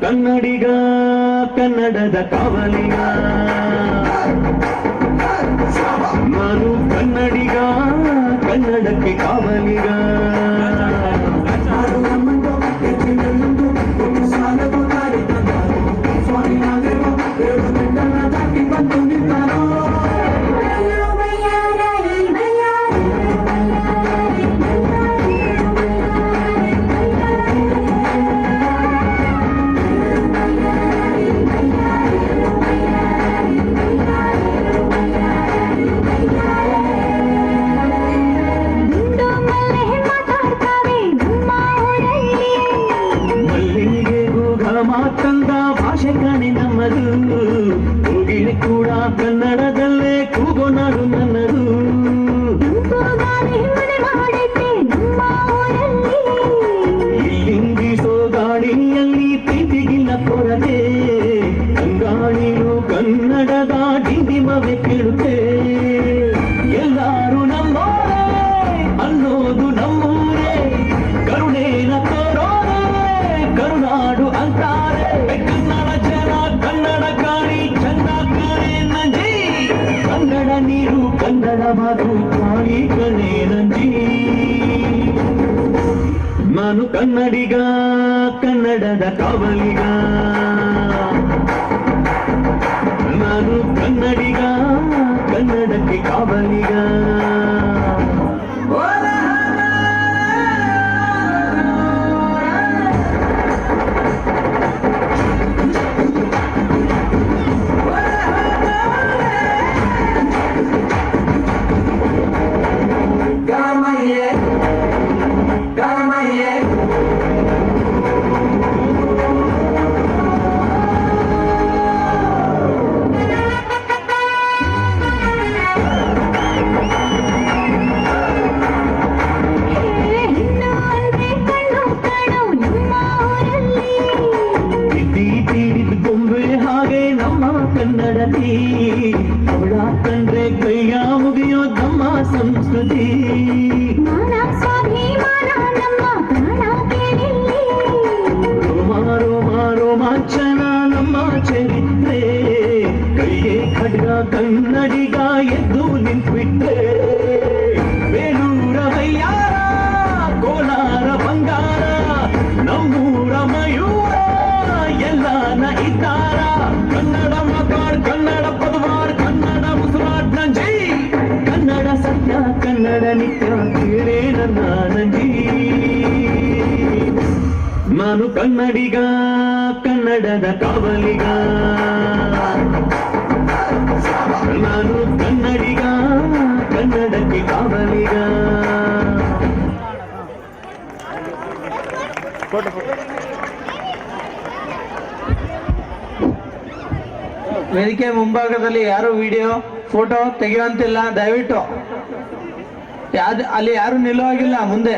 ಕನ್ನಡಿಗ ಕನ್ನಡದ ಕಾವಲಿಗ ನಾನು ಕನ್ನಡಿಗ ಕನ್ನಡಕ್ಕೆ ಕಾವಲಿಗ ಮಾತಂದ ಭಾಷೆ ಕಾಣಿ ನಮ್ಮದು ಹೋಗಿಲಿ ಕೂಡ ಕನ್ನಡದಲ್ಲೇ ಕೂಗೋನಾಡು ನನ್ನದು ಇಲ್ಲಿಂದಿಸೋ ಗಾಳಿಯಲ್ಲಿ ಪ್ರೀತಿಗಿಲ್ಲ ಕೊರತೆ ಕಂಗಾಣಿಯು ಕನ್ನಡದ ಡಿಂಡಿಮವೆ ಕೇಳುತ್ತೆ ಎಲ್ಲಾರು ನಮ್ಮೋರೇ ಅನ್ನೋದು ನಮ್ಮೂರೇ ಕರುಣೇನ ತೋರೋರೇ ಕರುನಾಡು ಅಂತಾರೆ ಕನ್ನಡ ಜನ ಕನ್ನಡ ಕಾಣಿ ಚಂದ ಕಾಣೆ ನಂಜಿ ಕನ್ನಡ ನೀರು ಕನ್ನಡ ಮಾತು ಕಾಣಿ ಕಣೆ ನಂಜಿ ನಾನು ಕನ್ನಡಿಗ ಕನ್ನಡದ ಕಾವಲಿಗ ನಾನು ಕನ್ನಡಿಗ ಕನ್ನಡಕ್ಕೆ ಕಾವಲಿಗ ಕನ್ನಡತಿ ಅವಳ ಕಂಡ್ರೆ ಕೈಯ ಮುಗಿಯೋ ನಮ್ಮ ಸಂಸ್ಕೃತಿ ರೋಮಾಂಚನ ನಮ್ಮ ಚರಿತ್ರೆ ಕೈಗೆ ಖಡ್ಗ ಕನ್ನಡಿಗ ಎದ್ದು ನಿಂತ್ಬಿಟ್ರೆ ಬೇಲೂರ ವೈಯಾರ ಕೋಲಾರ ಬಂಗಾರ ನಮ್ಮೂರ ಮಯೂರ ಎಲ್ಲಾನ ಇದ್ದಾರ ಕನ್ನಡ ಮಾತಾಡ್ ಕನ್ನಡ ಪದವಾರ್ ಕನ್ನಡ ಮುಸುರಾಡ್ ನಂಜಿ ಕನ್ನಡ ಸತ್ಯ ಕನ್ನಡ ನಿತ್ಯ ಕೇಳೇ ನನ್ನ ನಂಜಿ ನಾನು ಕನ್ನಡಿಗ ಕನ್ನಡದ ಕಾವಲಿಗ ನಾನು ಕನ್ನಡಿಗ ಕನ್ನಡಕ್ಕೆ ಕಾವಲಿಗ ವೇದಿಕೆ ಮುಂಭಾಗದಲ್ಲಿ ಯಾರು ವಿಡಿಯೋ ಫೋಟೋ ತೆಗೆಯುವಂತಿಲ್ಲ ದಯವಿಟ್ಟು ಅಲ್ಲಿ ಯಾರು ನಿಲ್ಲುವಾಗಿಲ್ಲ ಮುಂದೆ